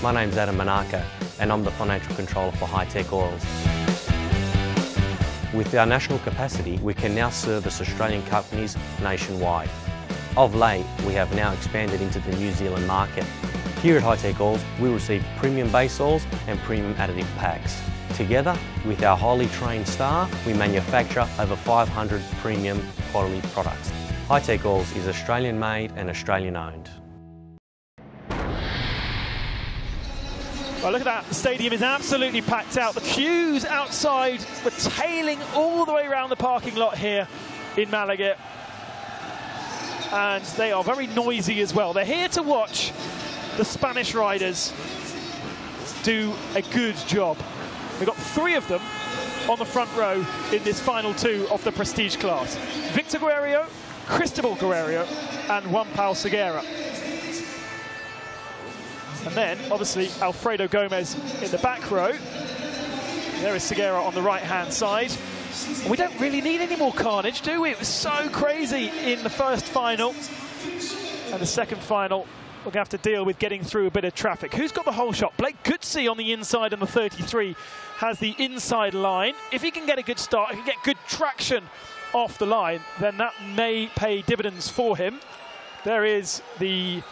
My name's Adam Manaka and I'm the Financial Controller for Hi-Tech Oils. With our national capacity, we can now service Australian companies nationwide. Of late, we have now expanded into the New Zealand market. Here at Hi-Tech Oils, we receive premium base oils and premium additive packs. Together, with our highly trained staff, we manufacture over 500 premium quality products. Hi-Tech Oils is Australian made and Australian owned. Well, look at that, the stadium is absolutely packed out. The queues outside were tailing all the way around the parking lot here in Malaga. And they are very noisy as well. They're here to watch the Spanish riders do a good job. We've got 3 of them on the front row in this final 2 of the Prestige class. Victor Guerreiro, Cristobal Guerreiro, and Juan Pau Segura. And then, obviously, Alfredo Gomez in the back row. There is Segura on the right-hand side. And we don't really need any more carnage, do we? It was so crazy in the first final. And the second final, we're going to have to deal with getting through a bit of traffic. Who's got the whole shot? Blake Goodsey on the inside, and the 33 has the inside line. If he can get a good start, if he can get good traction off the line, then that may pay dividends for him. There is the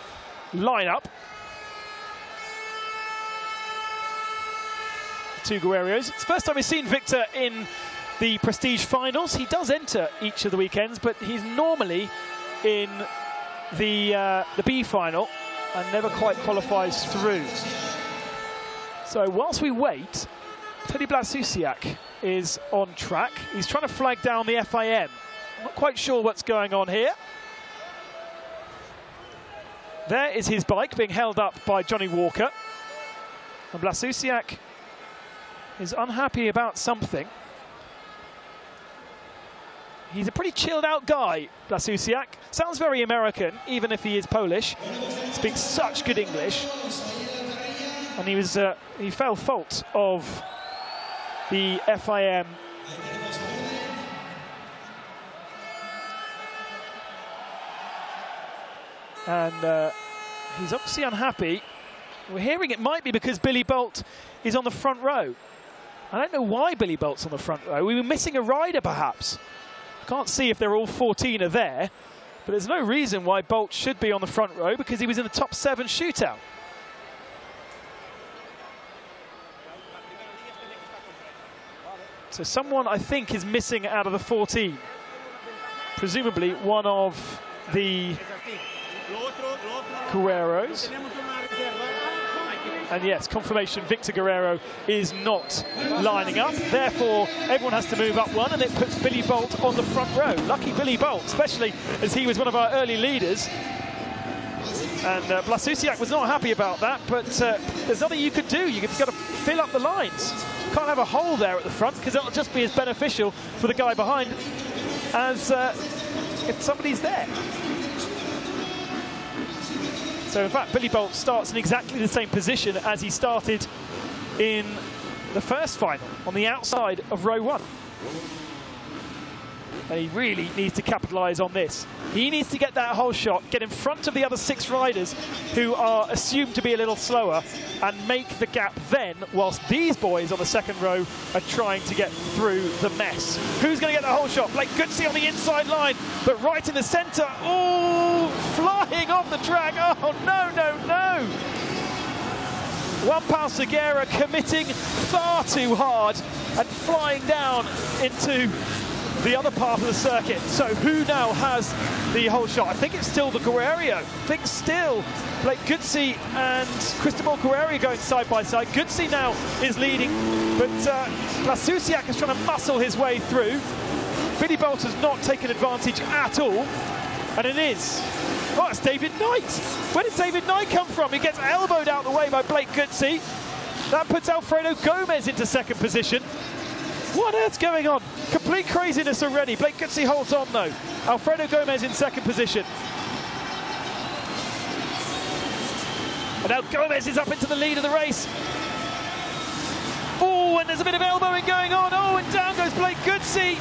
lineup. 2 Guerreiros. It's the first time we've seen Victor in the Prestige finals. He does enter each of the weekends, but he's normally in the B final and never quite qualifies through. So whilst we wait, Teddy Blasusiak is on track. He's trying to flag down the FIM. I'm not quite sure what's going on here. There is his bike being held up by Johnny Walker. And Blasusiak is unhappy about something. He's a pretty chilled out guy, Blasusiak. Sounds very American, even if he is Polish. Speaks such good English. And he fell fault of the FIM. And he's obviously unhappy. We're hearing it might be because Billy Bolt is on the front row. I don't know why Billy Bolt's on the front row. We were missing a rider, perhaps. Can't see if they're all 14 are there, but there's no reason why Bolt should be on the front row because he was in the top 7 shootout. So someone, I think, is missing out of the 14. Presumably one of the Guerreiros. And yes, confirmation, Victor Guerreiro is not lining up. Therefore, everyone has to move up one, and it puts Billy Bolt on the front row. Lucky Billy Bolt, especially as he was one of our early leaders. And Blasusiak was not happy about that, but there's nothing you could do. You've got to fill up the lines. You can't have a hole there at the front, because it'll just be as beneficial for the guy behind as if somebody's there. So, in fact, Billy Bolt starts in exactly the same position as he started in the first final, on the outside of row 1. And he really needs to capitalise on this. He needs to get that whole shot, get in front of the other 6 riders who are assumed to be a little slower, and make the gap then, whilst these boys on the second row are trying to get through the mess. Who's going to get the whole shot? Blake Goodsey on the inside line, but right in the centre. Oh, flying off the track. Oh, no, no, no. Juan Pau Segura committing far too hard and flying down into the other part of the circuit. So who now has the whole shot? I think it's still the Guerreiro. I think still Blake Goodsey and Cristobal Guerreiro going side by side. Goodsey now is leading, but Blasusiak is trying to muscle his way through. Billy Bolt has not taken advantage at all, and it is. Oh, it's David Knight. Where did David Knight come from? He gets elbowed out the way by Blake Goodsey. That puts Alfredo Gomez into second position. What on earth's going on? Complete craziness already. Blake Goodsey holds on though. Alfredo Gomez in second position. And now Gomez is up into the lead of the race. Oh, and there's a bit of elbowing going on. Oh, and down goes Blake Goodsey.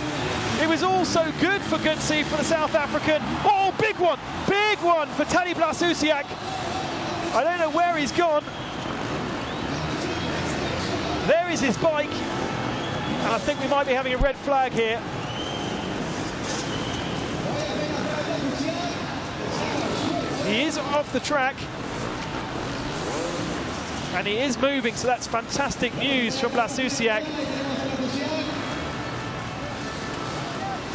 It was also good for Goodsey, for the South African. Oh, big one for Teddy Blasusiak. I don't know where he's gone. there is his bike. And I think we might be having a red flag here. He is off the track. And he is moving, so that's fantastic news from Blasusiak.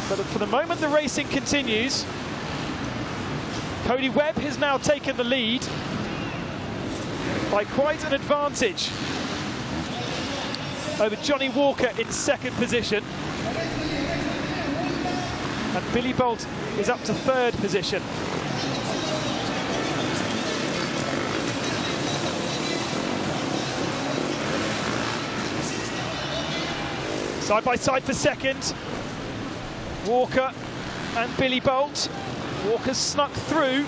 But for the moment, the racing continues. Cody Webb has now taken the lead by quite an advantage over Johnny Walker in second position. And Billy Bolt is up to third position. Side by side for second. Walker and Billy Bolt. Walker's snuck through.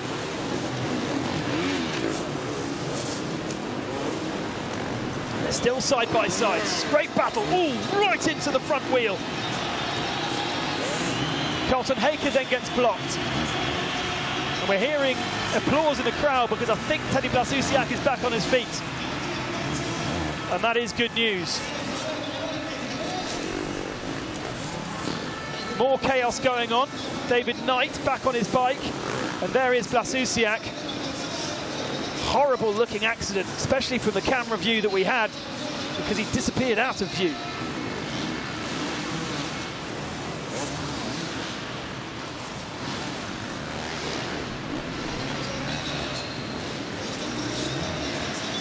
They're still side by side. Great battle. Ooh, right into the front wheel. Colton Haker then gets blocked. And we're hearing applause in the crowd because I think Teddy Blasusiak is back on his feet. And that is good news. More chaos going on. David Knight back on his bike. And there is Blasusiak. Horrible looking accident, especially from the camera view that we had, because he disappeared out of view.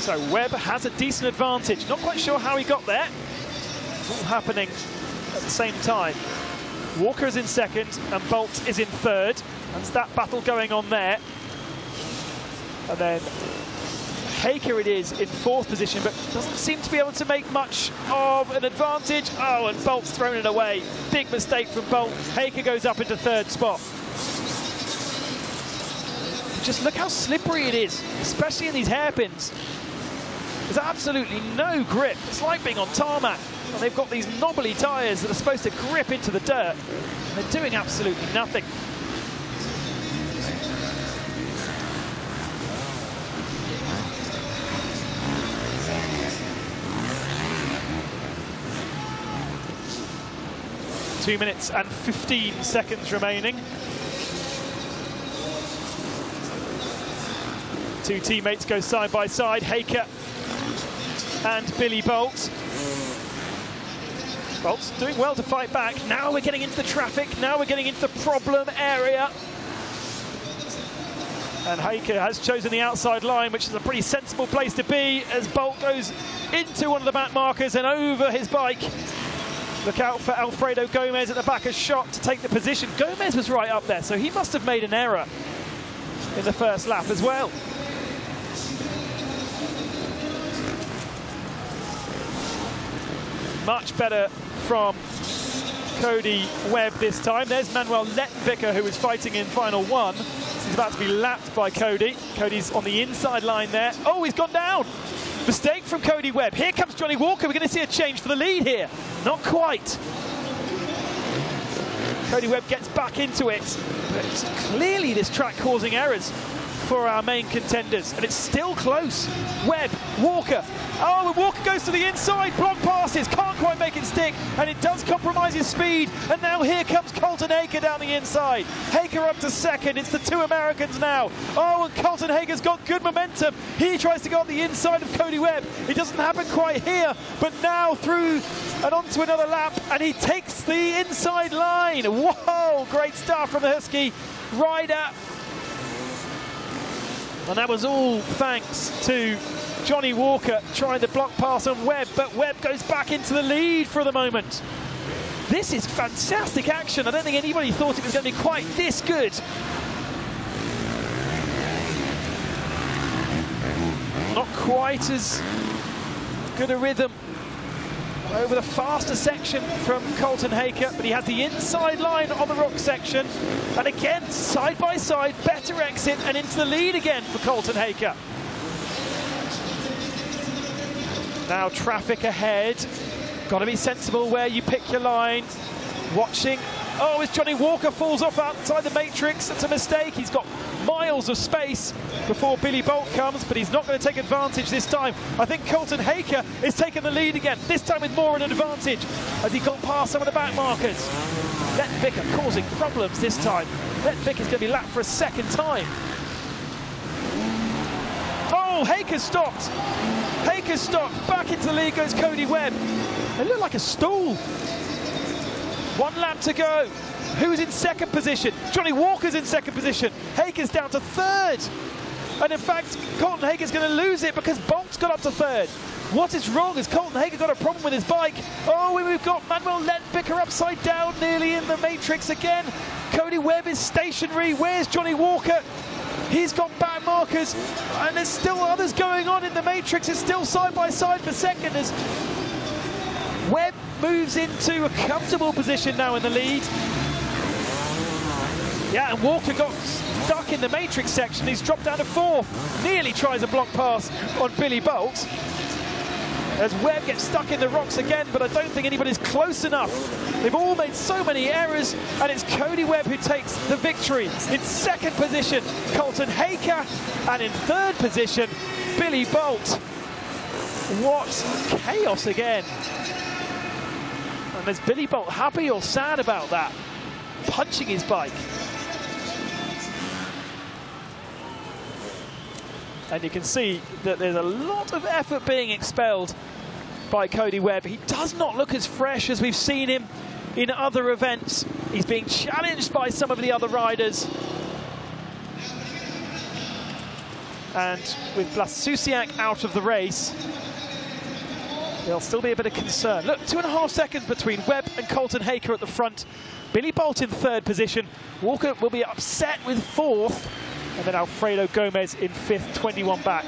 So Webb has a decent advantage. Not quite sure how he got there. It's all happening at the same time. Walker is in second and Bolt is in third. And it's that battle going on there. And then Haker it is in fourth position, but doesn't seem to be able to make much of an advantage. Oh, and Bolt's thrown it away. Big mistake from Bolt. Haker goes up into third spot. Just look how slippery it is, especially in these hairpins. There's absolutely no grip. It's like being on tarmac. And they've got these knobbly tyres that are supposed to grip into the dirt. And they're doing absolutely nothing. Two minutes and 15 seconds remaining. Two teammates go side by side, Haker and Billy Bolt. Bolt's doing well to fight back. Now we're getting into the traffic. Now we're getting into the problem area. And Haker has chosen the outside line, which is a pretty sensible place to be as Bolt goes into one of the back markers and over his bike. Look out for Alfredo Gomez at the back, a shot to take the position. Gomez was right up there, so he must have made an error in the first lap as well. Much better from Cody Webb this time. There's Manuel Lettenbicker, who was fighting in final one. He's about to be lapped by Cody. Cody's on the inside line there. Oh, he's gone down. Mistake from Cody Webb. Here comes Johnny Walker. We're going to see a change for the lead here. Not quite. Cody Webb gets back into it. But clearly this track causing errors for our main contenders. And it's still close. Webb, Walker. Oh, and Walker goes to the inside. Block passes. Can't quite make it stick. And it does compromise his speed. And now here comes Colton Haker down the inside. Haker up to second. It's the two Americans now. Oh, and Colton Haker's got good momentum. He tries to go on the inside of Cody Webb. It doesn't happen quite here. But now through and onto another lap. And he takes the inside line. Whoa, great start from the Husky rider. And that was all thanks to Johnny Walker trying to block pass on Webb, but Webb goes back into the lead for the moment. This is fantastic action. I don't think anybody thought it was going to be quite this good. Not quite as good a rhythm over the faster section from Colton Haker, but he has the inside line on the rock section. And again, side by side, better exit and into the lead again for Colton Haker. Now traffic ahead. Got to be sensible where you pick your line. Watching Oh, as Johnny Walker falls off outside the matrix, it's a mistake. He's got miles of space before Billy Bolt comes, but he's not going to take advantage this time. I think Colton Haker is taking the lead again, this time with more an advantage as he got past some of the back markers. Lettenbicker causing problems this time. Lettenbicker is going to be lapped for a second time. Oh, Haker stopped. Haker stopped. Back into the lead goes Cody Webb. It looked like a stall. 1 lap to go. Who's in second position? Johnny Walker's in second position. Haker's down to third. And in fact, Colton Haker's going to lose it because Bolt's got up to third. What is wrong? Has Colton Haker got a problem with his bike? Oh, we've got Manuel Lettenbicker upside down, nearly in the matrix again. Cody Webb is stationary. Where's Johnny Walker? He's got back markers, and there's still others going on in the matrix. It's still side by side for second as Webb moves into a comfortable position now in the lead. Yeah, and Walker got stuck in the matrix section. He's dropped down to 4th. Nearly tries a block pass on Billy Bolt. As Webb gets stuck in the rocks again, but I don't think anybody's close enough. They've all made so many errors, and it's Cody Webb who takes the victory. In second position, Colton Haker, and in third position, Billy Bolt. What chaos again. And is Billy Bolt happy or sad about that? Punching his bike. And you can see that there's a lot of effort being expelled by Cody Webb. He does not look as fresh as we've seen him in other events. He's being challenged by some of the other riders. And with Blasusiak out of the race, there'll still be a bit of concern. Look, 2.5 seconds between Webb and Colton Haker at the front. Billy Bolt in third position. Walker will be upset with 4th. And then Alfredo Gomez in 5th, 21 back.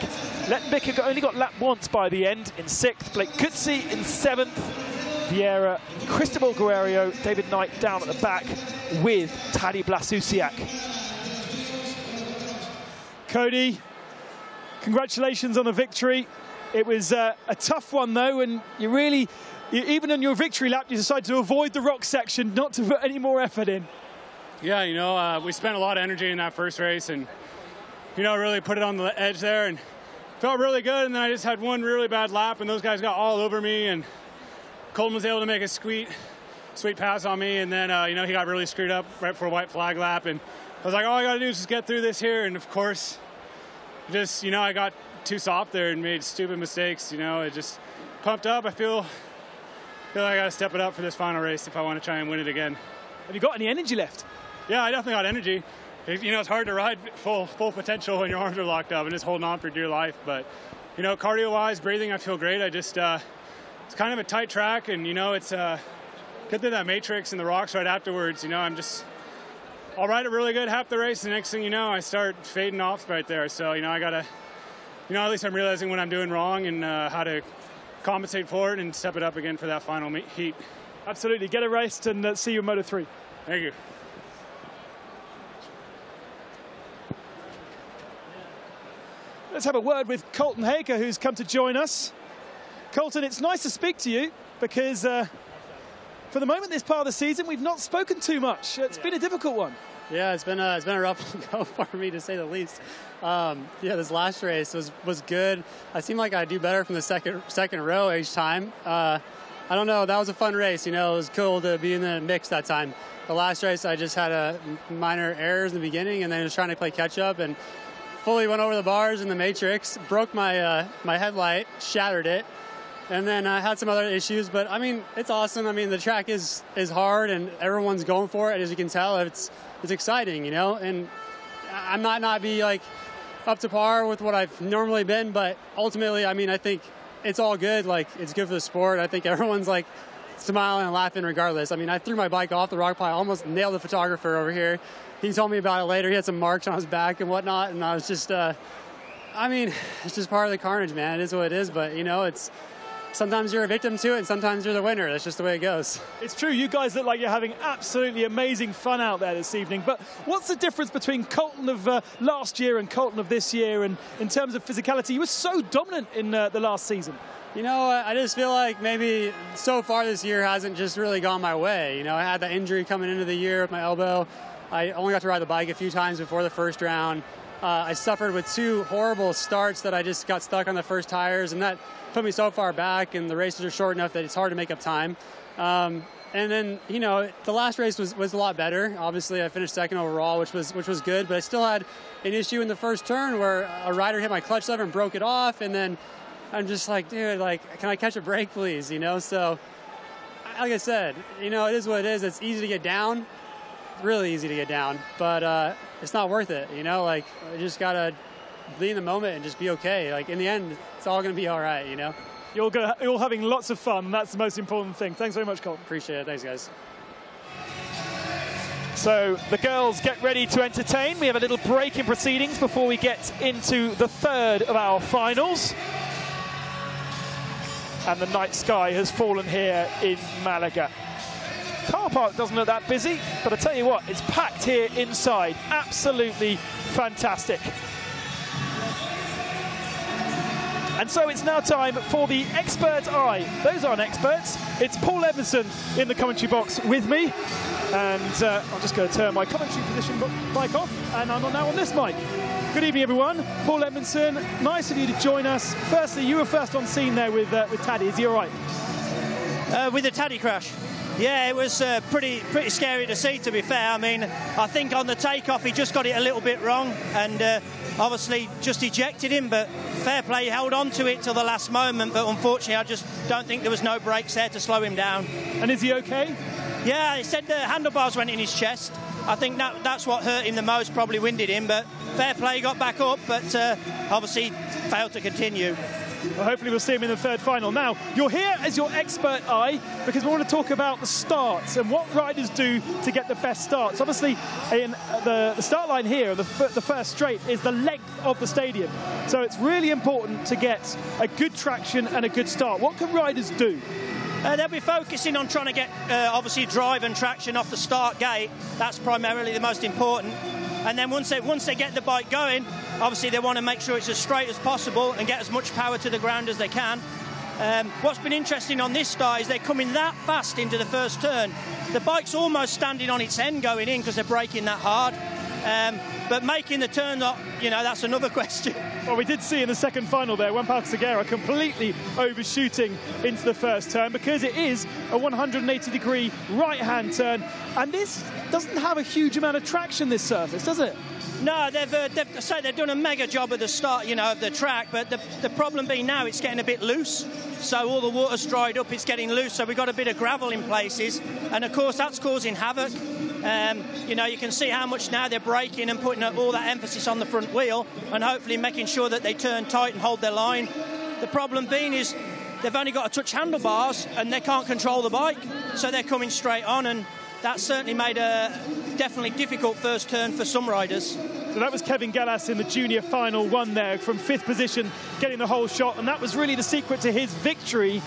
Lettenbicker only got lapped once by the end in 6th. Blake Coetzee in 7th. Vieira, Cristobal Guerrero, David Knight down at the back with Tadej Blasusiak. Cody, congratulations on the victory. It was a tough one though, and even on your victory lap, you decided to avoid the rock section, not to put any more effort in. Yeah, you know, we spent a lot of energy in that first race and, you know, really put it on the edge there and felt really good. And then I just had one really bad lap and those guys got all over me and Colton was able to make a sweet pass on me. And then, you know, he got really screwed up right before a white flag lap. And I was like, all I got to do is just get through this here. And of course, just, you know, I got too soft there and made stupid mistakes. You know, it just pumped up. I feel like I got to step it up for this final race if I want to try and win it again. Have you got any energy left? Yeah, I definitely got energy. You know, it's hard to ride full potential when your arms are locked up and just holding on for dear life. But, you know, cardio-wise, breathing, I feel great. I just, it's kind of a tight track, and, you know, it's get through that matrix and the rocks right afterwards. You know, I'll ride it really good half the race. The next thing you know, I start fading off right there. So, you know, I got to, you know, at least I'm realizing what I'm doing wrong and how to compensate for it and step it up again for that final heat. Absolutely. Get a rest and see you in Moto3. Thank you. Let's have a word with Colton Haker, who's come to join us. Colton, it's nice to speak to you because for the moment, this part of the season, we've not spoken too much. It's been a difficult one. Yeah, it's been a rough go for me, to say the least. Yeah, this last race was good. I seemed like I do better from the second row each time. I don't know, that was a fun race. You know, it was cool to be in the mix that time. The last race, I just had minor errors in the beginning, and then was trying to play catch up and fully went over the bars in the matrix, broke my my headlight, shattered it, and then I had some other issues. But I mean, it's awesome. I mean, the track is hard, and everyone's going for it. As you can tell, it's exciting, you know. And I might not be like up to par with what I've normally been, but ultimately, I mean, I think it's all good. Like, it's good for the sport. I think everyone's like smiling and laughing regardless. I mean, I threw my bike off the rock pile, almost nailed the photographer over here. He told me about it later. He had some marks on his back and whatnot, and I was just, I mean, it's just part of the carnage, man. It is what it is, but, you know, it's sometimes you're a victim to it, and sometimes you're the winner. That's just the way it goes. It's true. You guys look like you're having absolutely amazing fun out there this evening, but what's the difference between Colton of last year and Colton of this year, and in terms of physicality? You were so dominant in the last season. You know, I just feel like maybe so far this year hasn't just really gone my way. You know, I had that injury coming into the year with my elbow. I only got to ride the bike a few times before the first round. I suffered with 2 horrible starts that I just got stuck on the first tires, and that put me so far back, and the races are short enough that it's hard to make up time. And then, you know, the last race was a lot better. Obviously, I finished second overall, which was good, but I still had an issue in the first turn where a rider hit my clutch lever and broke it off, and then I'm just like, dude, like, can I catch a break, please? You know, so like I said, you know, it is what it is. It's easy to get down, really easy to get down, but it's not worth it. You know, like, I just gotta be in the moment and just be okay. Like, in the end, it's all gonna be all right. You know. You're all having lots of fun. That's the most important thing. Thanks very much, Colton. Appreciate it. Thanks, guys. So the girls get ready to entertain. We have a little break in proceedings before we get into the third of our finals. And the night sky has fallen here in Malaga. Car park doesn't look that busy, but I tell you what, it's packed here inside. Absolutely fantastic. And so it's now time for the expert eye. Those aren't experts. It's Paul Edmondson in the commentary box with me. And I'm just going to turn my commentary position mic off, and I'm now on this mic. Good evening, everyone. Paul Edmondson, nice of you to join us. Firstly, you were first on scene there with Taddy. Is he all right? With the Taddy crash? Yeah, it was pretty scary to see, to be fair. I mean, I think on the takeoff he just got it a little bit wrong, and obviously just ejected him, but fair play, he held on to it till the last moment, but unfortunately I just don't think there was no brakes there to slow him down. And is he okay? Yeah, he said the handlebars went in his chest. I think that's what hurt him the most, probably winded him, but fair play, he got back up, but obviously failed to continue. Well, hopefully we'll see him in the third final. Now, you're here as your expert eye because we want to talk about the starts and what riders do to get the best starts. Obviously, in the start line here, the first straight, is the length of the stadium. So it's really important to get a good traction and a good start. What can riders do? They'll be focusing on trying to get, obviously, drive and traction off the start gate. That's primarily the most important. And then once they get the bike going, obviously they want to make sure it's as straight as possible and get as much power to the ground as they can. What's been interesting on this start is they're coming that fast into the first turn. The bike's almost standing on its end going in because they're braking that hard. But making the turn, you know, that's another question. Well, we did see in the second final there, Juan Pablo Segura completely overshooting into the first turn because it is a 180-degree right-hand turn. And this doesn't have a huge amount of traction, this surface, does it? No, they've done a mega job at the start, you know, of the track, but the problem being now it's getting a bit loose. So all the water's dried up, it's getting loose, so we've got a bit of gravel in places. And, of course, that's causing havoc. You know, you can see how much now they're braking and putting all that emphasis on the front wheel and hopefully making sure that they turn tight and hold their line. The problem being is they've only got to touch handlebars and they can't control the bike, so they're coming straight on, and that certainly made a definitely difficult first turn for some riders. So that was Kevin Gallas in the junior final one there from 5th position, getting the whole shot, and that was really the secret to his victory.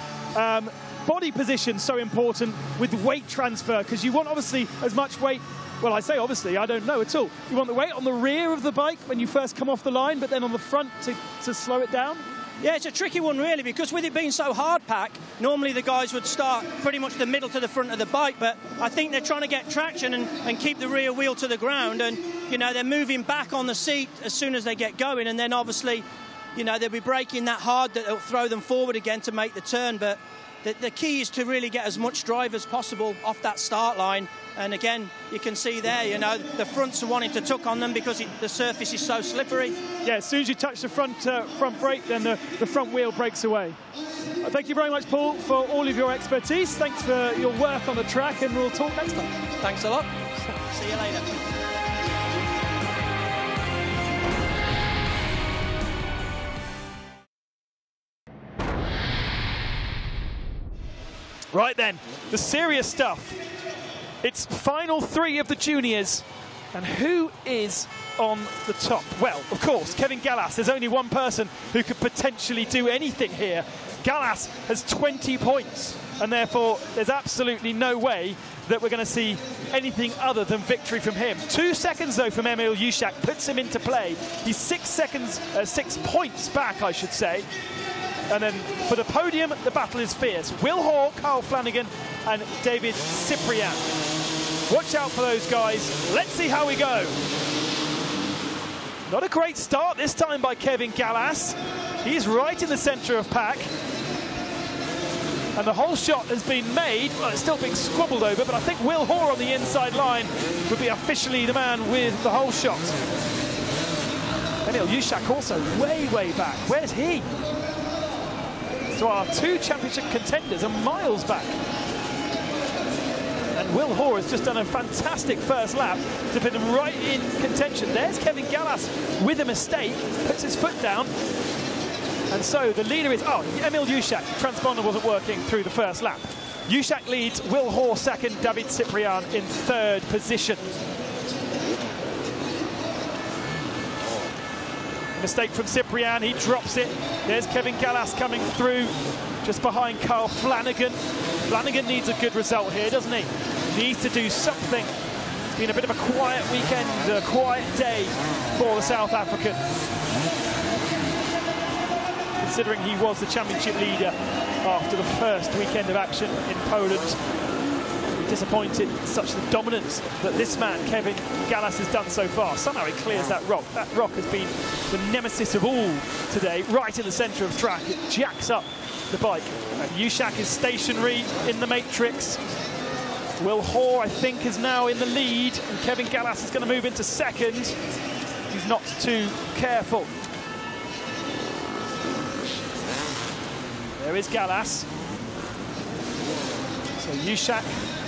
Body position so important with weight transfer, because you want obviously as much weight. Well, I say obviously, I don't know at all. You want the weight on the rear of the bike when you first come off the line, but then on the front to slow it down? Yeah, it's a tricky one really, because with it being so hard pack, normally the guys would start pretty much the middle to the front of the bike, but I think they're trying to get traction and keep the rear wheel to the ground, and you know, they're moving back on the seat as soon as they get going, and then obviously, you know, they'll be braking that hard that it'll throw them forward again to make the turn. But the key is to really get as much drive as possible off that start line. And again, you can see there, you know, the fronts are wanting to tuck on them because the surface is so slippery. Yeah, as soon as you touch the front brake, then the front wheel breaks away. Thank you very much, Paul, for all of your expertise. Thanks for your work on the track, and we'll talk next time. Thanks a lot. See you later. Right then, the serious stuff. It's final 3 of the juniors. And who is on the top? Well, of course, Kevin Gallas. There's only one person who could potentially do anything here. Gallas has 20 points, and therefore there's absolutely no way that we're going to see anything other than victory from him. 2 seconds, though, from Emil Juszak puts him into play. He's 6 points back, I should say. And then for the podium, the battle is fierce. Will Hoare, Kyle Flanagan, and David Ciprian. Watch out for those guys. Let's see how we go. Not a great start this time by Kevin Gallas. He's right in the centre of pack. And the whole shot has been made. Well, it's still being squabbled over, but I think Will Hoare on the inside line would be officially the man with the whole shot. Emil Juszak also way, way back. Where's he? So our two championship contenders are miles back. And Will Hoare has just done a fantastic first lap to put him right in contention. There's Kevin Gallas with a mistake, puts his foot down. And so the leader is, Emil Juszak. Transponder wasn't working through the first lap. Juszak leads, Will Hoare second, David Ciprian in third position. Mistake from Ciprian, he drops it. There's Kevin Gallas coming through, just behind Kyle Flanagan. Flanagan needs a good result here, doesn't he? Needs to do something. It's been a bit of a quiet weekend, a quiet day for the South African. Considering he was the championship leader after the first weekend of action in Poland. Disappointed such the dominance that this man, Kevin Gallas, has done so far. Somehow he clears that rock. That rock has been the nemesis of all today, right in the centre of track. It jacks up the bike. And Juszak is stationary in the matrix. Will Hoare, I think, is now in the lead, and Kevin Gallas is going to move into second. He's not too careful. There is Gallas. So Juszak,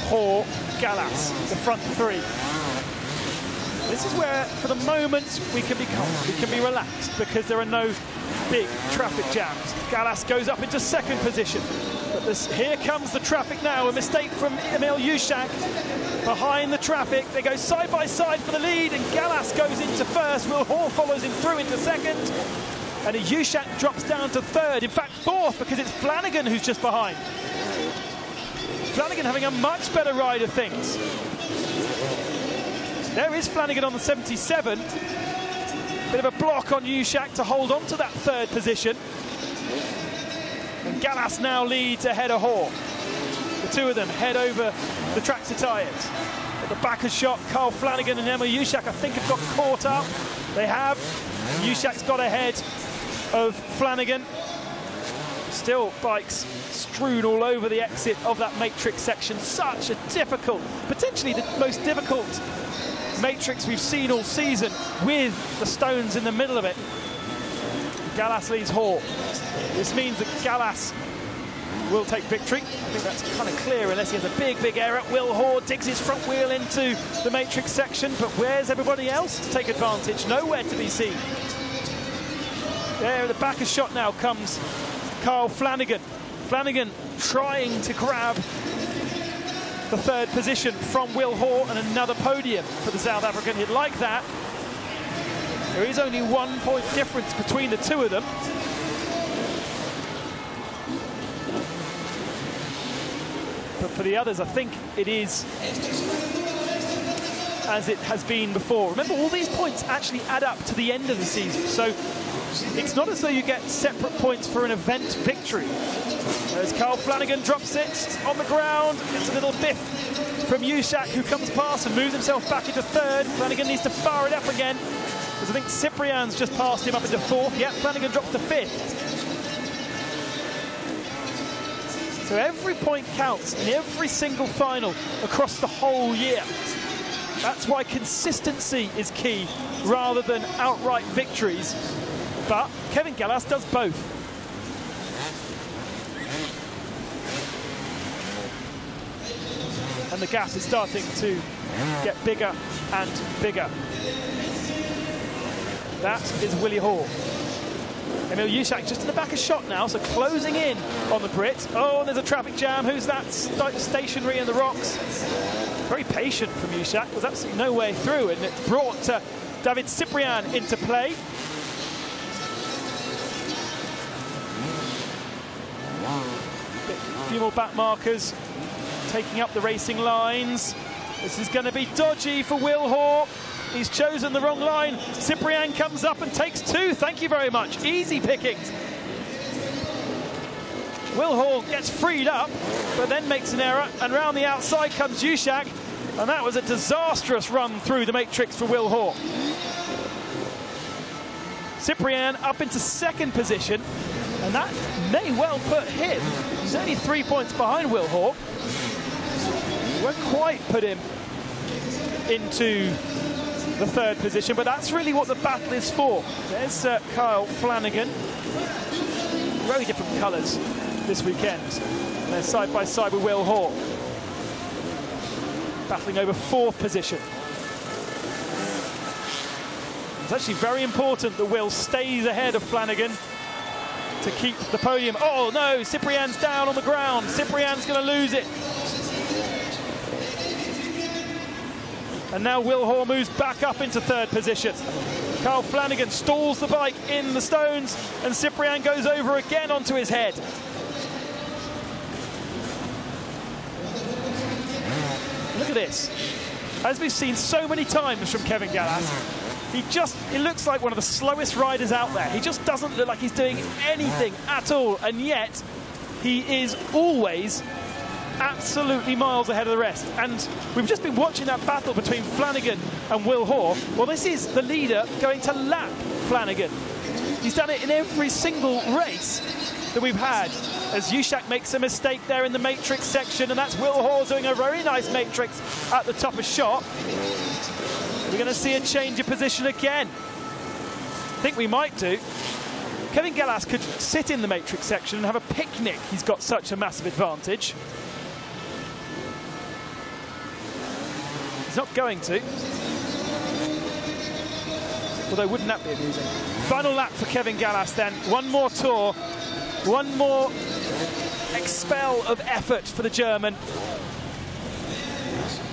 Hoare, Gallas, the front three. This is where, for the moment, we can be calm, we can be relaxed, because there are no big traffic jams. Gallas goes up into second position. But here comes the traffic now. A mistake from Emil Juszak behind the traffic. They go side by side for the lead, and Gallas goes into first. Will Hoare follows him through into second. And Juszak drops down to third, in fact fourth, because it's Flanagan who's just behind. Flanagan having a much better ride of things. There is Flanagan on the 77. Bit of a block on Juszak to hold on to that third position. And Gallas now leads ahead of Hoare. The two of them head over the tractor tyres. At the back of shot, Kyle Flanagan and Emil Juszak, I think, have got caught up. They have. Juszak's got ahead of Flanagan. Still bikes strewn all over the exit of that matrix section. Such a difficult, potentially the most difficult matrix we've seen all season, with the stones in the middle of it. Gallas leads Hoare. This means that Gallas will take victory. I think that's kind of clear, unless he has a big, big error. Will Hoare digs his front wheel into the matrix section, but where's everybody else to take advantage? Nowhere to be seen. There at the back of shot now comes Kyle Flanagan. Flanagan trying to grab the third position from Will Hoare and another podium for the South African. He'd like that. There is only 1 point difference between the two of them. But for the others, I think it is as it has been before. Remember, all these points actually add up to the end of the season. So it's not as though you get separate points for an event victory. As Kyle Flanagan drops it on the ground, it's a little biff from Juszak, who comes past and moves himself back into third. Flanagan needs to fire it up again, because I think Ciprian's just passed him up into fourth. Yep, Flanagan drops to fifth. So every point counts in every single final across the whole year. That's why consistency is key rather than outright victories. But Kevin Gallas does both. And the gap is starting to get bigger and bigger. That is Willie Hoare. Emil Juszak just in the back of shot now, so closing in on the Brit. Oh, and there's a traffic jam. Who's that stationary in the rocks? Very patient from Juszak. There's absolutely no way through, and it's brought David Ciprian into play. A few more back markers taking up the racing lines. This is going to be dodgy for Will Hoare. He's chosen the wrong line. Ciprian comes up and takes two. Thank you very much. Easy pickings. Will Hall gets freed up, but then makes an error, and round the outside comes Ušák, and that was a disastrous run through the matrix for Will Hall. Cyprien up into second position, and that may well put him, he's only 3 points behind Will Hall, won't quite put him into the third position, but that's really what the battle is for. There's Kyle Flanagan, very different colours this weekend. And they're side by side with Will Hall, battling over fourth position. It's actually very important that Will stays ahead of Flanagan to keep the podium. Oh no, Cyprien's down on the ground. Cyprien's going to lose it. And now Will Hall moves back up into third position. Kyle Flanagan stalls the bike in the stones, and Cyprien goes over again onto his head. Look at this. As we've seen so many times from Kevin Gallas, he looks like one of the slowest riders out there. He just doesn't look like he's doing anything at all, and yet he is always absolutely miles ahead of the rest. And we've just been watching that battle between Flanagan and Will Hall. Well, this is the leader going to lap Flanagan. He's done it in every single race that we've had, as Ušák makes a mistake there in the matrix section, and that's Will Hall doing a very nice matrix at the top of shot. We're going to see a change of position again. I think we might do. Kevin Gallas could sit in the matrix section and have a picnic. He's got such a massive advantage. He's not going to. Although, wouldn't that be amusing? Final lap for Kevin Gallas then. One more tour. One more expel of effort for the German.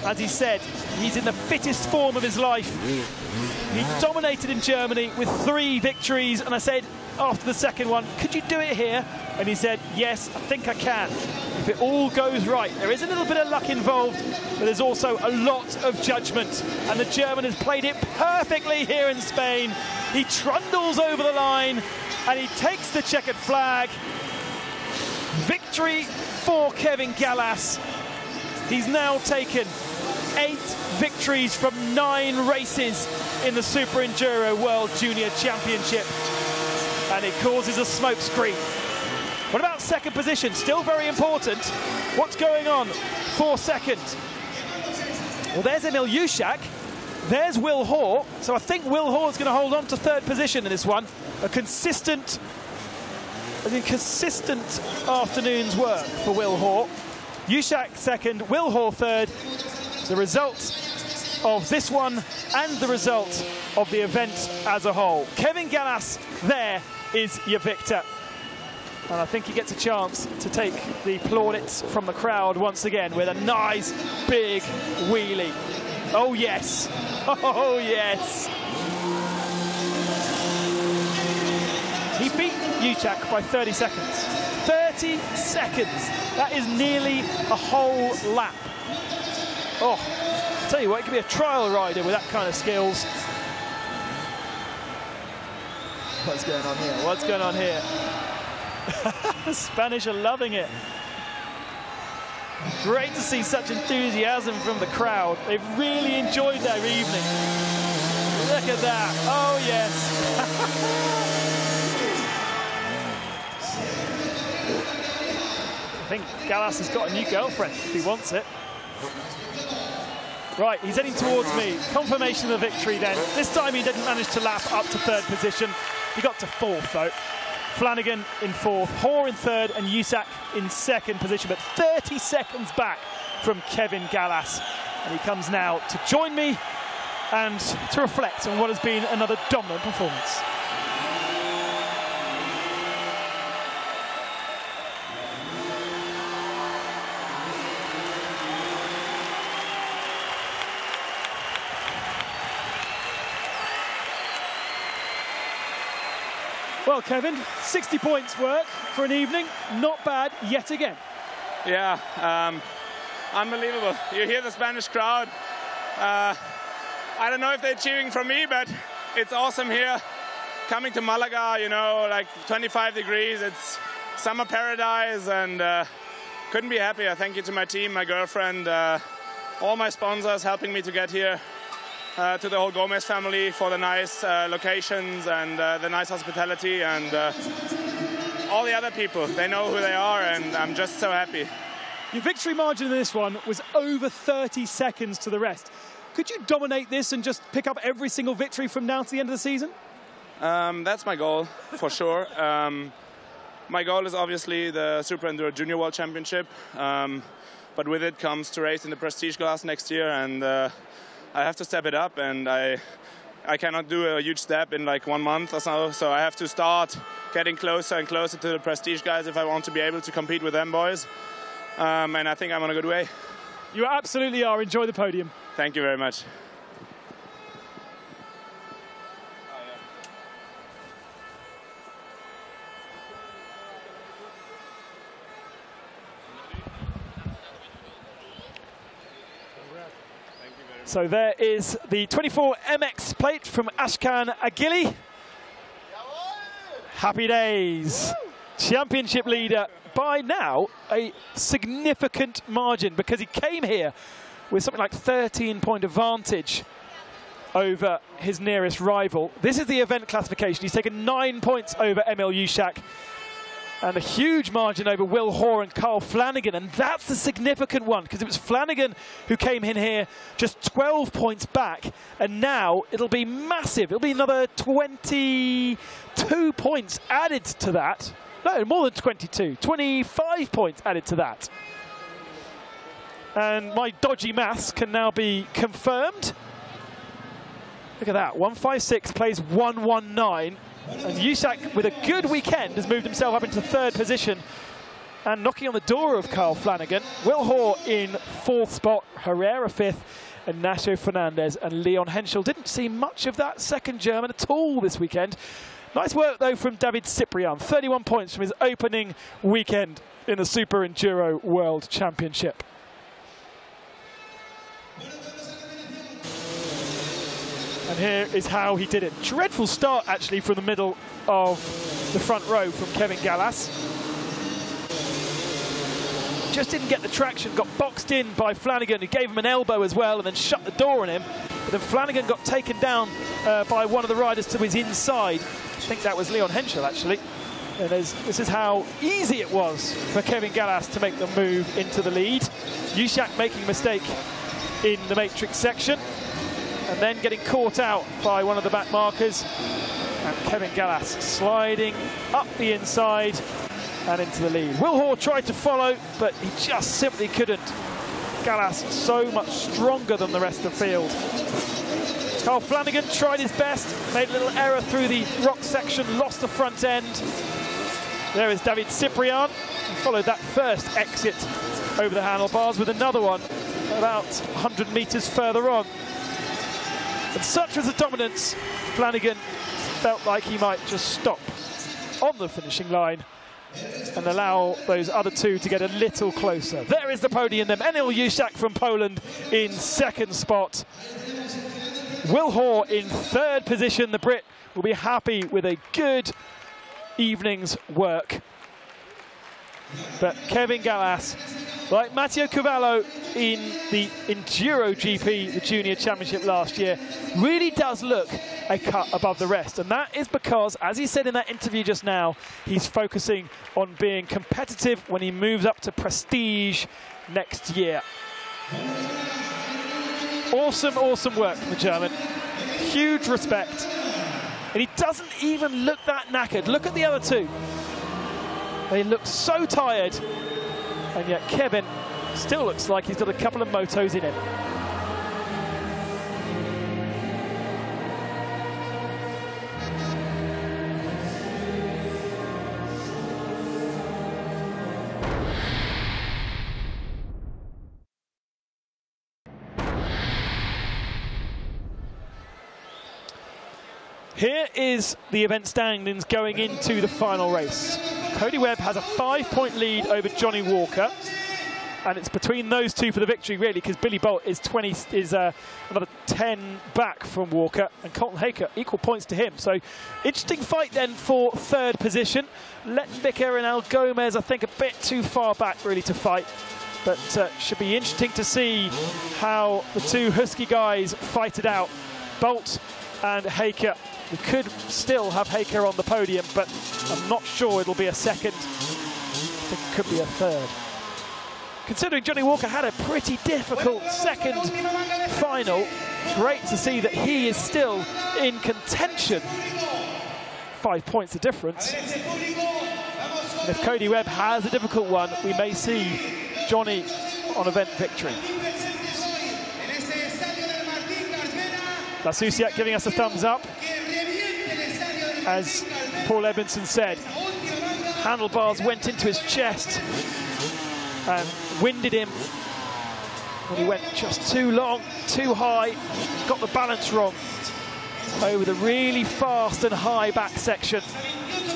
As he said, he's in the fittest form of his life. He dominated in Germany with 3 victories, and I said after the second one, could you do it here? And he said, yes, I think I can. If it all goes right. There is a little bit of luck involved, but there's also a lot of judgment, and the German has played it perfectly here in Spain. He trundles over the line, and he takes the checkered flag. Victory for Kevin Gallas. He's now taken 8 victories from 9 races in the Super Enduro World Junior Championship, and it causes a smokescreen. What about second position? Still very important. What's going on for second? Well, there's Emil Ušák. There's Will Hall. So I think Will Hall is going to hold on to third position in this one. A consistent afternoon's work for Will Hall. Ušák second, Will Hall third. The result of this one and the result of the event as a whole. Kevin Gallas, there is your victor. And I think he gets a chance to take the plaudits from the crowd once again with a nice big wheelie. Oh yes, oh yes. He beat Ušák by 30 seconds. 30 seconds. That is nearly a whole lap. Oh, I'll tell you what, it could be a trial rider with that kind of skills. What's going on here? What's going on here? The Spanish are loving it. Great to see such enthusiasm from the crowd. They've really enjoyed their evening. Look at that. Oh, yes. I think Gallas has got a new girlfriend if he wants it. Right, he's heading towards me. Confirmation of the victory then. This time he didn't manage to lap up to third position. He got to fourth though. Flanagan in fourth, Hall in third, and Ušák in second position, but 30 seconds back from Kevin Gallas. And he comes now to join me and to reflect on what has been another dominant performance. Well, Kevin, 60 points work for an evening. Not bad yet again. Yeah, unbelievable. You hear the Spanish crowd. I don't know if they're cheering for me, but it's awesome here. Coming to Malaga, you know, like 25 degrees. summer paradise, and couldn't be happier. Thank you to my team, my girlfriend, all my sponsors helping me to get here, to the whole Gomez family for the nice locations and the nice hospitality, and all the other people. They know who they are, and I'm just so happy. Your victory margin in this one was over 30 seconds to the rest. Could you dominate this and just pick up every single victory from now to the end of the season? That's my goal, for sure. My goal is obviously the Super Enduro Junior World Championship, but with it comes to race in the Prestige class next year, and I have to step it up, and I cannot do a huge step in like 1 month or so I have to start getting closer and closer to the Prestige guys if I want to be able to compete with them boys, and I think I'm on a good way. You absolutely are. Enjoy the podium. Thank you very much. So there is the 24 MX plate from Ashkan Agili. Happy days. Championship leader by now a significant margin, because he came here with something like 13-point advantage over his nearest rival. This is the event classification. He's taken 9 points over Emil Juszak and a huge margin over Will Hoare and Carl Flanagan, and that's the significant one, because it was Flanagan who came in here just 12 points back, and now it'll be massive. It'll be another 22 points added to that. No, more than 22. 25 points added to that. And my dodgy maths can now be confirmed. Look at that, 156 plays 119. And Juszak, with a good weekend, has moved himself up into 3rd position and knocking on the door of Carl Flanagan. Will Hoare in 4th spot, Herrera 5th, and Nacho Fernandez and Leon Henschel. Didn't see much of that second German at all this weekend. Nice work, though, from David Ciprian. 31 points from his opening weekend in the Super Enduro World Championship. And here is how he did it. Dreadful start, actually, from the middle of the front row from Kevin Gallas. Just didn't get the traction, got boxed in by Flanagan, who gave him an elbow as well and then shut the door on him. But then Flanagan got taken down by one of the riders to his inside. I think that was Leon Henschel, actually. And this is how easy it was for Kevin Gallas to make the move into the lead. Juszak making a mistake in the matrix section, and then getting caught out by one of the back markers, and Kevin Gallas sliding up the inside and into the lead. Will Hoare tried to follow, but he just simply couldn't. Gallas so much stronger than the rest of the field. Carl Flanagan tried his best, made a little error through the rock section, lost the front end. There is David Ciprian, and followed that first exit over the handlebars with another one about 100 meters further on. And such was the dominance, Flanagan felt like he might just stop on the finishing line and allow those other two to get a little closer. There is the podium then. Emil Juszak from Poland in 2nd spot. Will Hoare in 3rd position. The Brit will be happy with a good evening's work. But Kevin Gallas, like Matteo Cavallo in the Enduro GP, the Junior Championship last year, really does look a cut above the rest. And that is because, as he said in that interview just now, he's focusing on being competitive when he moves up to Prestige next year. Awesome, awesome work from the German. Huge respect. And he doesn't even look that knackered. Look at the other two. They look so tired, and yet Kevin still looks like he's got a couple of motos in him. Here is the event standings going into the final race. Cody Webb has a 5-point lead over Johnny Walker. And it's between those two for the victory, really, because Billy Bolt is another 10 back from Walker, and Colton Haiker equal points to him. So interesting fight then for third position. Letbiker and Al Gomez, I think, a bit too far back really to fight, but should be interesting to see how the two Husky guys fight it out. Bolt and Haiker. We could still have Haiker on the podium, but I'm not sure it'll be a second. I think it could be a third. Considering Johnny Walker had a pretty difficult second final, great to see that he is still in contention. 5 points of difference. And if Cody Webb has a difficult one, we may see Johnny on event victory. Blasusiak giving us a thumbs up. As Paul Edmondson said, handlebars went into his chest and winded him when he went just too long, too high, got the balance wrong over the really fast and high back section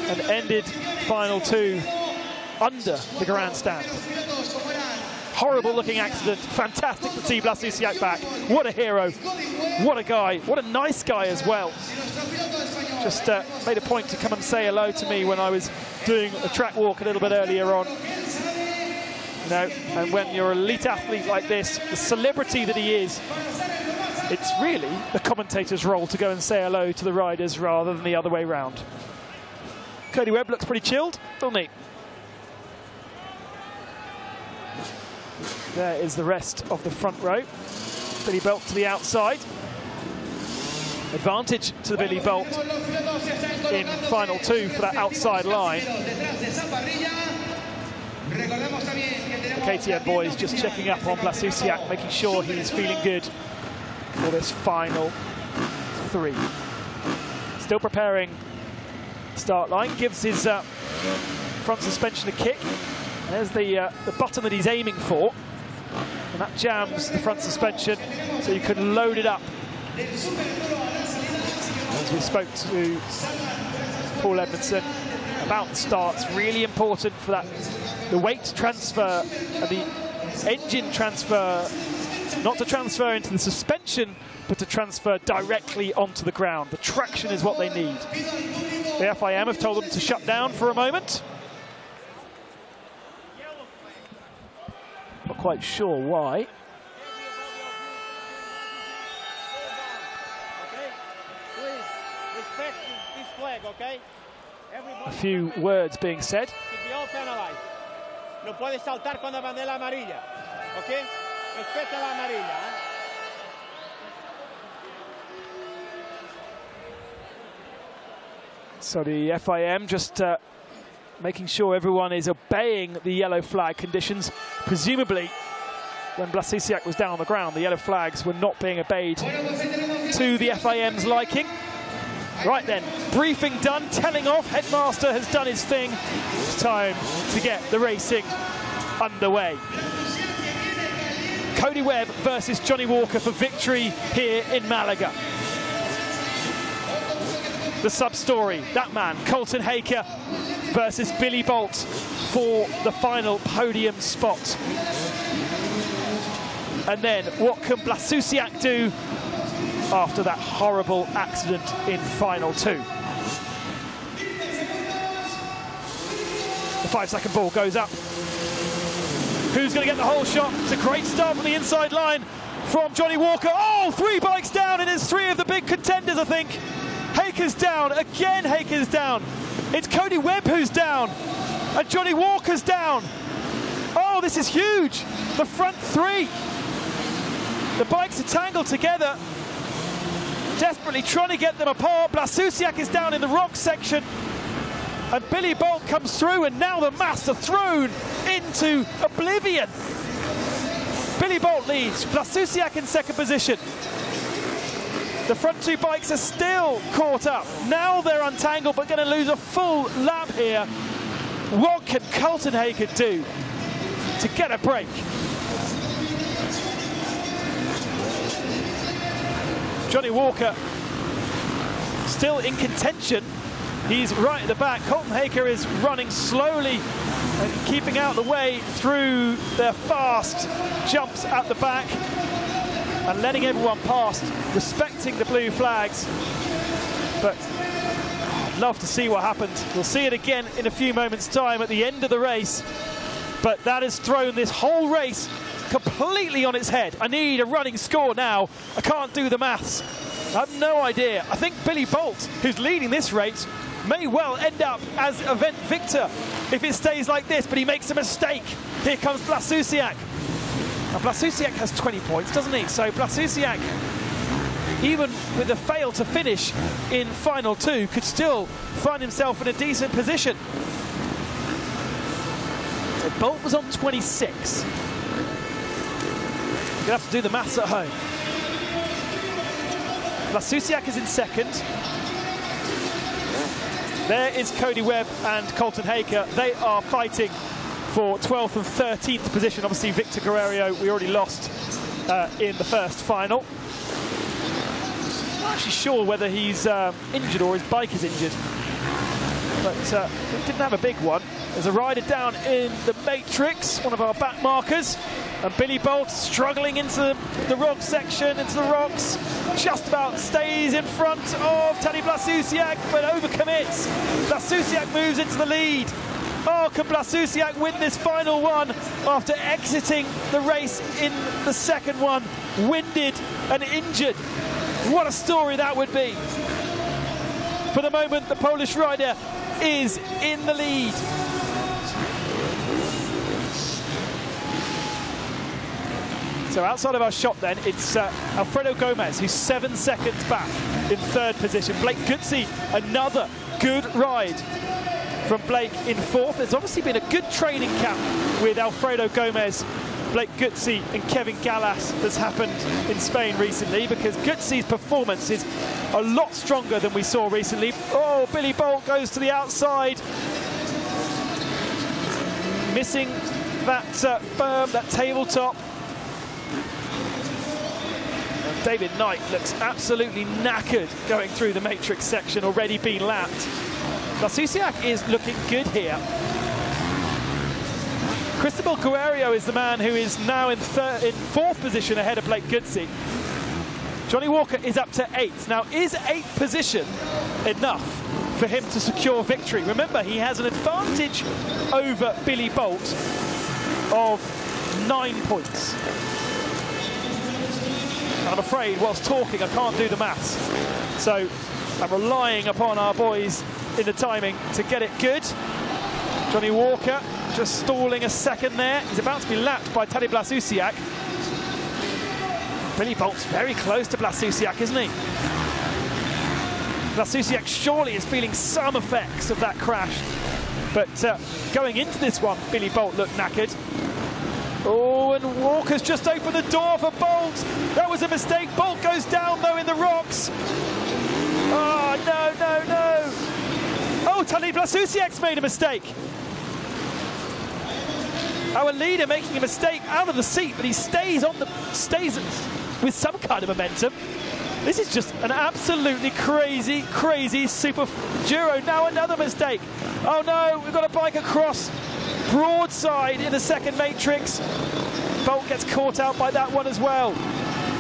and ended final two under the grandstand. Horrible looking accident. Fantastic to see Blasusiak back. What a hero. What a guy. What a nice guy as well. Just made a point to come and say hello to me when I was doing a track walk a little bit earlier on. You know, and when you're an elite athlete like this, the celebrity that he is, it's really the commentator's role to go and say hello to the riders rather than the other way round. Cody Webb looks pretty chilled, doesn't he? There is the rest of the front row. Billy Bolt to the outside. Advantage to the Billy Bolt in final two for that outside line. The KTM boys just checking up on Blasusiak, making sure he's feeling good for this final three. Still preparing start line, gives his front suspension a kick. There's the button that he's aiming for, and that jams the front suspension so you can load it up. As we spoke to Paul Edmondson about the starts, really important for that, the weight transfer and the engine transfer, not to transfer into the suspension, but to transfer directly onto the ground. The traction is what they need. The FIM have told them to shut down for a moment. Not quite sure why. A few words being said. So the FIM just making sure everyone is obeying the yellow flag conditions. Presumably, when Blasusiak was down on the ground, the yellow flags were not being obeyed to the FIM's liking. Right then, briefing done, telling off. Headmaster has done his thing. It's time to get the racing underway. Cody Webb versus Johnny Walker for victory here in Malaga. The sub-story, that man, Colton Haiker versus Billy Bolt for the final podium spot. And then, what can Blasusiak do after that horrible accident in final two? The 5-second ball goes up. Who's going to get the whole shot? It's a great start from the inside line from Johnny Walker. Oh, 3 bikes down, and it's 3 of the big contenders, I think. Haiker's down, again Haiker's down. It's Cody Webb who's down, and Johnny Walker's down. Oh, this is huge. The front 3. The bikes are tangled together, desperately trying to get them apart. Blasusiak is down in the rock section, and Billy Bolt comes through, and now the mass are thrown into oblivion. Billy Bolt leads, Blasusiak in second position. The front 2 bikes are still caught up. Now they're untangled, but going to lose a full lap here. What can Colton Haiker do to get a break? Johnny Walker still in contention, He's right at the back. Colton Haaker is running slowly and keeping out the way through their fast jumps at the back and letting everyone past, respecting the blue flags. But I'd love to see what happened. We'll see it again in a few moments' time at the end of the race. But that has thrown this whole race completely on its head. I need a running score now. I can't do the maths. I have no idea. I think Billy Bolt, who's leading this race, may well end up as event victor if it stays like this, but he makes a mistake. Here comes Blasusiak. Now, Blasusiak has 20 points, doesn't he? So Blasusiak, even with a fail to finish in final 2, could still find himself in a decent position. So Bolt was on 26. You're gonna have to do the maths at home. Blasusiak is in second. There is Cody Webb and Colton Haaker. They are fighting for 12th and 13th position. Obviously, Victor Guerrero, we already lost in the first final. I'm not actually sure whether he's injured or his bike is injured. But he didn't have a big one. There's a rider down in the matrix, one of our back markers. And Billy Bolt struggling into the rock section, into the rocks. Just about stays in front of Tadej Blasusiak, but overcommits. Blasusiak moves into the lead. Oh, can Blasusiak win this final one after exiting the race in the second one, winded and injured? What a story that would be. For the moment, the Polish rider is in the lead. So outside of our shot then, it's Alfredo Gomez, who's 7 seconds back in third position. Blake Gutsi, another good ride from Blake in fourth. There's obviously been a good training camp with Alfredo Gomez, Blake Gutsi and Kevin Gallas that's happened in Spain recently, because Gutsi's performance is a lot stronger than we saw recently. Oh, Billy Bolt goes to the outside. Missing that berm, that tabletop. David Knight looks absolutely knackered going through the matrix section, already been lapped. Blasusiak is looking good here. Cristobal Guerrero is the man who is now in fourth position ahead of Blake Gutsi. Johnny Walker is up to 8th. Now, is 8th position enough for him to secure victory? Remember, he has an advantage over Billy Bolt of 9 points. I'm afraid, whilst talking, I can't do the maths. So I'm relying upon our boys in the timing to get it good. Johnny Walker just stalling a second there. He's about to be lapped by Tadej Blasusiak. Billy Bolt's very close to Blasusiak, isn't he? Blasusiak surely is feeling some effects of that crash. But going into this one, Billy Bolt looked knackered. Oh, and Walker's just opened the door for Bolt. That was a mistake. Bolt goes down, though, in the rocks. Oh, no, no, no. Oh, Tadej Blasusiak's made a mistake. Our leader making a mistake out of the seat, but he stays with some kind of momentum. This is just an absolutely crazy, crazy super Giro. Now another mistake. Oh, no, we've got a bike across. Broadside in the second matrix. Bolt gets caught out by that one as well.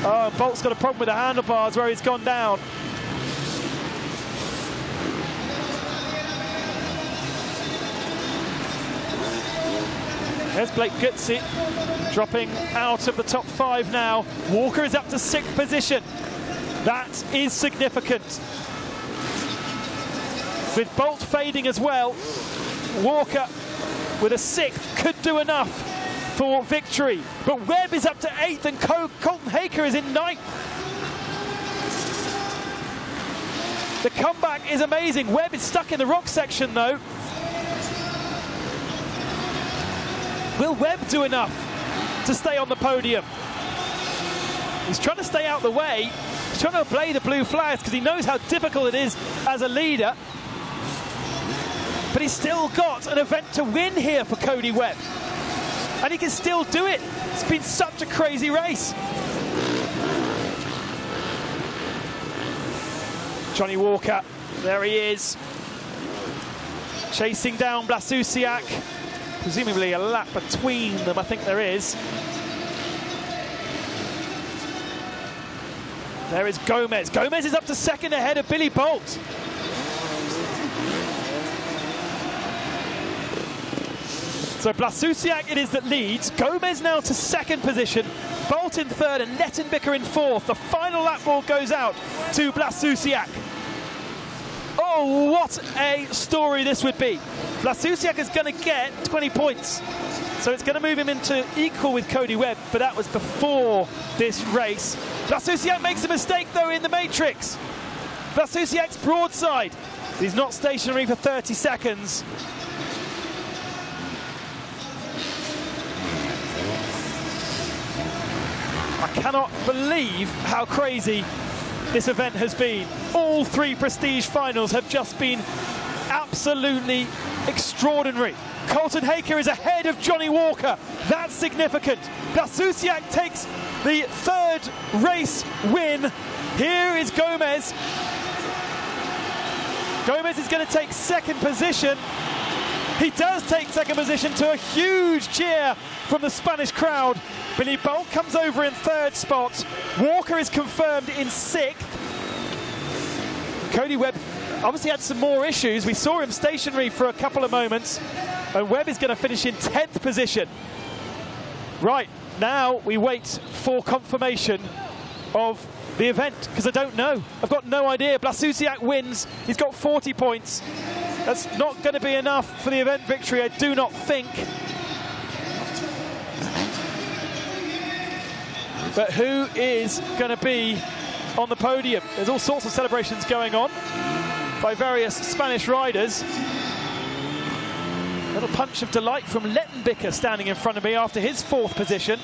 Oh, Bolt's got a problem with the handlebars where he's gone down. There's Blake Gutsi dropping out of the top 5 now. Walker is up to 6th position. That is significant. With Bolt fading as well, Walker with a 6th could do enough for victory. But Webb is up to 8th and Colton Haaker is in 9th. The comeback is amazing. Webb is stuck in the rock section though. Will Webb do enough to stay on the podium? He's trying to stay out the way. He's trying to obey the blue flags because he knows how difficult it is as a leader. But he's still got an event to win here for Cody Webb. And he can still do it. It's been such a crazy race. Johnny Walker, there he is. chasing down Blasusiak. Presumably a lap between them, I think there is. There is Gomez. Gomez is up to second ahead of Billy Bolt. So Blasusiak it is that leads. Gomez now to second position. Bolt in third and Lettenbicker in fourth. The final lap ball goes out to Blasusiak. Oh, what a story this would be. Blasusiak is going to get 20 points. So it's going to move him into equal with Cody Webb, but that was before this race. Blasusiak makes a mistake, though, in the matrix. Blasusiak's broadside. He's not stationary for 30 seconds. I cannot believe how crazy this event has been. All three Prestige finals have just been absolutely extraordinary. Colton Haicker is ahead of Johnny Walker. That's significant. Blasusiak takes the third race win. Here is Gomez. Gomez is going to take second position. He does take second position to a huge cheer from the Spanish crowd. Billy Bolt comes over in third spot. Walker is confirmed in sixth. Cody Webb obviously had some more issues. We saw him stationary for a couple of moments. And Webb is going to finish in 10th position. Right, now we wait for confirmation of the event, because I don't know. I've got no idea. Blasusiak wins. He's got 40 points. That's not going to be enough for the event victory, I do not think. But who is going to be on the podium? There's all sorts of celebrations going on by various Spanish riders. A little punch of delight from Lettenbicker standing in front of me after his fourth position.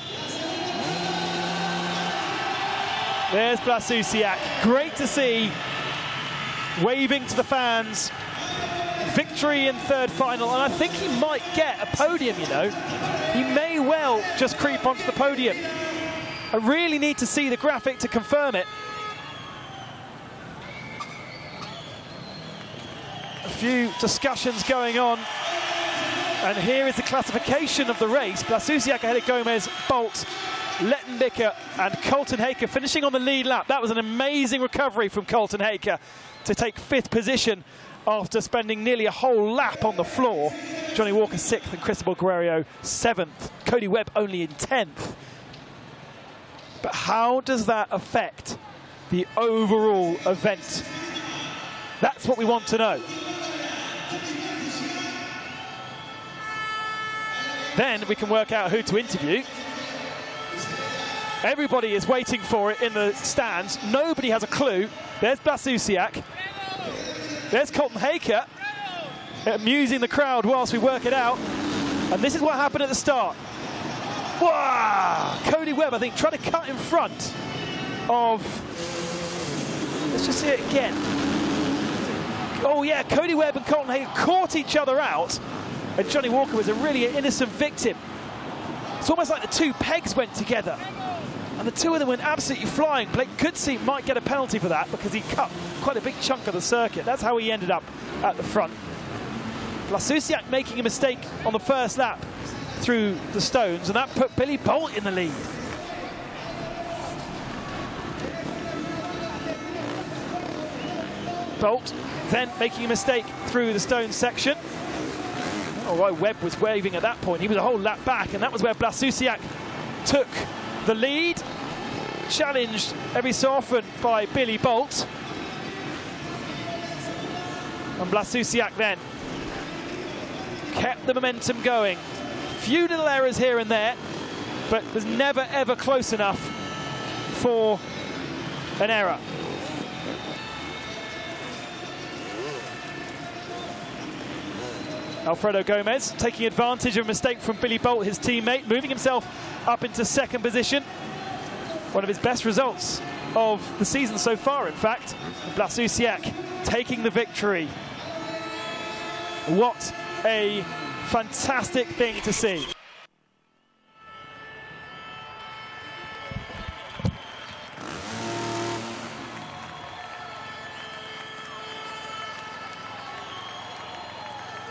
There's Blasusiak. Great to see, waving to the fans. Victory in third final, and I think he might get a podium, you know. He may well just creep onto the podium. I really need to see the graphic to confirm it. A few discussions going on. And here is the classification of the race. Blasusiak ahead of Gomez, Bolt, Lettenbicker and Colton Haicker finishing on the lead lap. That was an amazing recovery from Colton Haicker to take fifth position after spending nearly a whole lap on the floor. Johnny Walker sixth and Cristobal Guerrero seventh. Cody Webb only in 10th. But how does that affect the overall event? That's what we want to know. Then we can work out who to interview. Everybody is waiting for it in the stands. Nobody has a clue. There's Blasusiak. There's Colton Haicker, amusing the crowd whilst we work it out. And this is what happened at the start. Wow! Cody Webb, I think, tried to cut in front of... Let's just see it again. Oh, yeah, Cody Webb and Colton Haicker caught each other out. And Johnny Walker was a really innocent victim. It's almost like the two pegs went together. And the two of them went absolutely flying. Blake Goodsey might get a penalty for that because he cut quite a big chunk of the circuit. That's how he ended up at the front. Blasusiak making a mistake on the first lap through the stones, and that put Billy Bolt in the lead. Bolt then making a mistake through the stone section. Oh, why Webb was waving at that point. He was a whole lap back, and that was where Blasusiak took the lead. Challenged every so often by Billy Bolt. And Blasusiak then kept the momentum going. Few little errors here and there, but was never ever close enough for an error. Alfredo Gomez taking advantage of a mistake from Billy Bolt, his teammate, moving himself up into second position. One of his best results of the season so far, in fact. Blasusiak taking the victory. What a fantastic thing to see.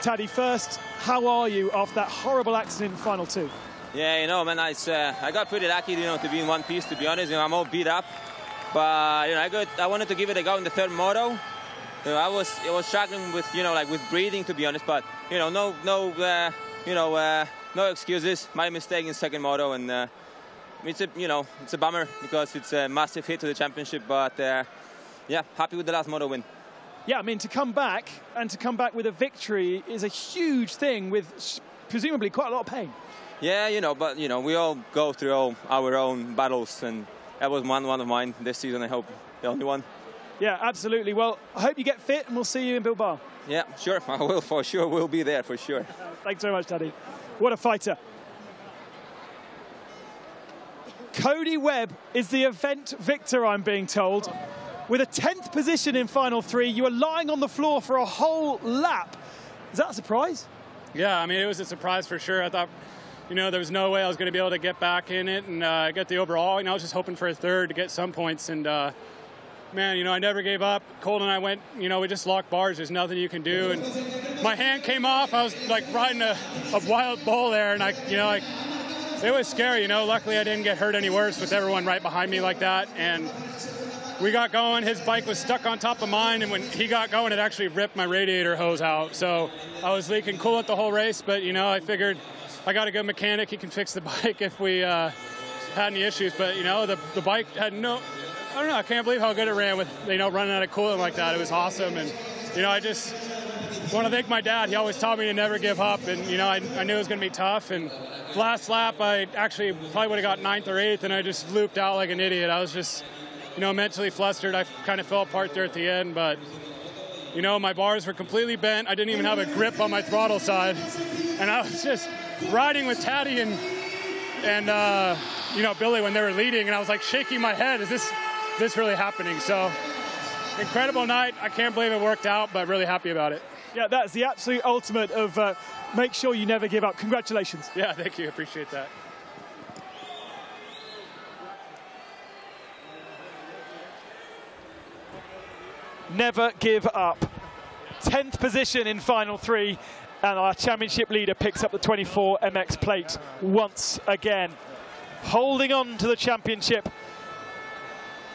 Taddy, first, how are you after that horrible accident in Final 2? Yeah, you know, man, I got pretty lucky, you know, to be in one piece, to be honest. You know, I'm all beat up. But, you know, I wanted to give it a go in the third moto. You know, I was struggling with, you know, like with breathing, to be honest. But, you know, no excuses. My mistake in second moto. And it's a bummer because it's a massive hit to the championship. But, yeah, happy with the last moto win. Yeah, I mean, to come back with a victory is a huge thing with presumably quite a lot of pain. Yeah, you know, but, you know, we all go through our own battles, and that was one of mine this season, I hope, the only one. Yeah, absolutely. Well, I hope you get fit, and we'll see you in Bilbao. Yeah, sure, I will, for sure. We'll be there, for sure. Thanks so much, Taddy. What a fighter. Cody Webb is the event victor, I'm being told. With a 10th position in Final 3, you were lying on the floor for a whole lap. Is that a surprise? Yeah, I mean, it was a surprise for sure. I thought, you know, there was no way I was going to be able to get back in it and get the overall. You know, I was just hoping for a third to get some points. And, man, you know, I never gave up. Cole and I went, you know, we just locked bars. There's nothing you can do. And my hand came off. I was, like, riding a wild bull there. And, it was scary, you know. Luckily, I didn't get hurt any worse with everyone right behind me like that. And we got going. His bike was stuck on top of mine, and when he got going, it actually ripped my radiator hose out. So I was leaking coolant the whole race, but, you know, I figured I got a good mechanic. He can fix the bike if we had any issues. But, you know, the bike had I don't know, I can't believe how good it ran with, you know, running out of coolant like that. It was awesome. And, you know, I just want to thank my dad. He always taught me to never give up. And, you know, I knew it was going to be tough. And last lap, I actually probably would have got 9th or 8th, and I just looped out like an idiot. I was just, you know, mentally flustered. I kind of fell apart there at the end, but, you know, my bars were completely bent. I didn't even have a grip on my throttle side. And I was just riding with Taddy and you know, Billy when they were leading, and I was like shaking my head. Is this really happening? So incredible night. I can't believe it worked out, but really happy about it. Yeah, that's the absolute ultimate of make sure you never give up. Congratulations. Yeah, thank you. Appreciate that. Never give up. 10th position in Final 3, and our championship leader picks up the 24 MX plate once again. Holding on to the championship.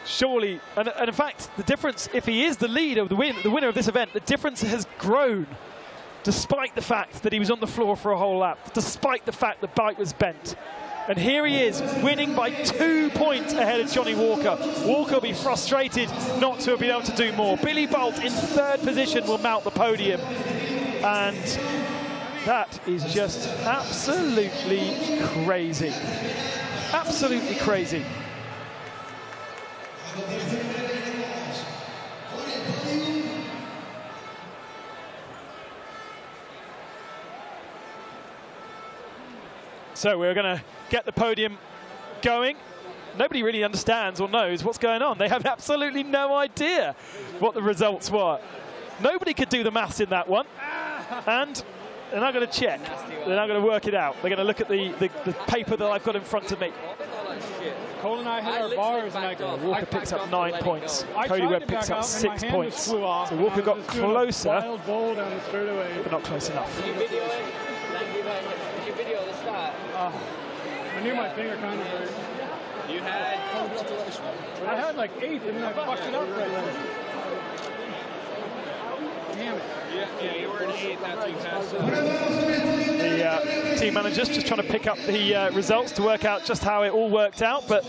Surely, and in fact, the difference, if he is the leader of the winner of this event, the difference has grown despite the fact that he was on the floor for a whole lap, despite the fact the bike was bent. And here he is, winning by 2 points ahead of Johnny Walker. Walker will be frustrated not to have been able to do more. Billy Bolt in 3rd position will mount the podium. And that is just absolutely crazy. Absolutely crazy. So we're going to get the podium going. Nobody really understands or knows what's going on. They have absolutely no idea what the results were. Nobody could do the maths in that one. And they're not going to check. They're not going to work it out. They're going to look at the paper that I've got in front of me. Cole and I hit our bars, and Walker picks up 9 points. Cody Webb picks up 6 points. So Walker got closer, but not close enough. I knew my finger kind of hurt. You had... I had like 8, and then I fucked it up right there. Damn it. Yeah, you were an 8. That's The team manager's just trying to pick up the results to work out just how it all worked out, but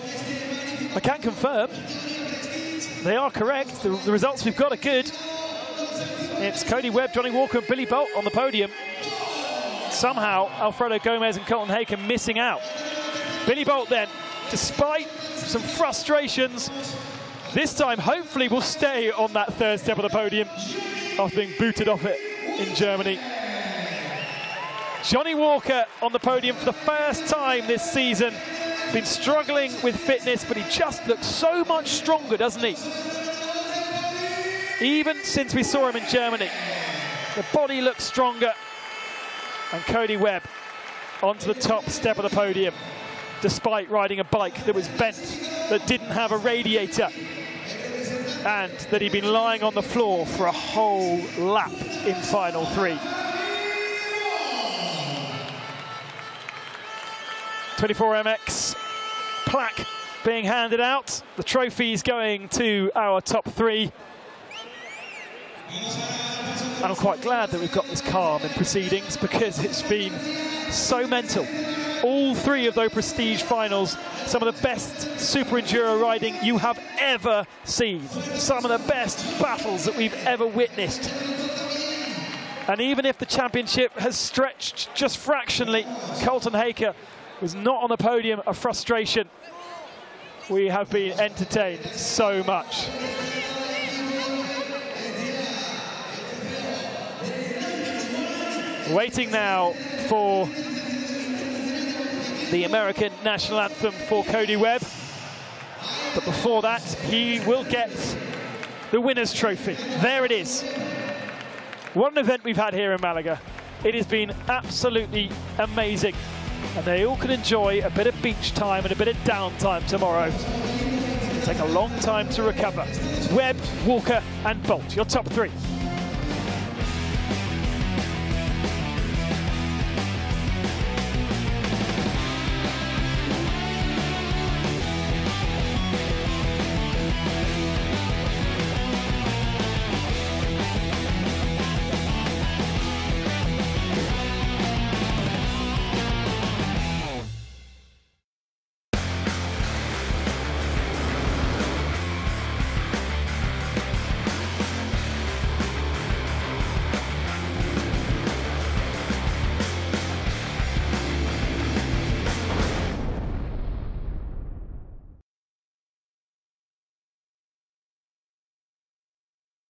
I can confirm they are correct. The results we've got are good. It's Cody Webb, Johnny Walker, and Billy Bolt on the podium. Somehow, Alfredo Gomez and Colton Haker missing out. Billy Bolt then, despite some frustrations, this time hopefully will stay on that 3rd step of the podium after being booted off it in Germany. Johnny Walker on the podium for the first time this season. Been struggling with fitness, but he just looks so much stronger, doesn't he? Even since we saw him in Germany. The body looks stronger. And Cody Webb onto the top step of the podium, despite riding a bike that was bent, that didn't have a radiator, and that he'd been lying on the floor for a whole lap in Final 3. 24MX plaque being handed out. The trophies going to our top 3. And I'm quite glad that we've got this calm in proceedings, because it's been so mental. All 3 of those prestige finals, some of the best super enduro riding you have ever seen. Some of the best battles that we've ever witnessed. And even if the championship has stretched just fractionally, Colton Hake was not on the podium of frustration. We have been entertained so much. Waiting now for the American national anthem for Cody Webb. But before that, he will get the winner's trophy. There it is. What an event we've had here in Malaga. It has been absolutely amazing. And they all can enjoy a bit of beach time and a bit of downtime tomorrow. It'll take a long time to recover. Webb, Walker and Bolt, your top 3.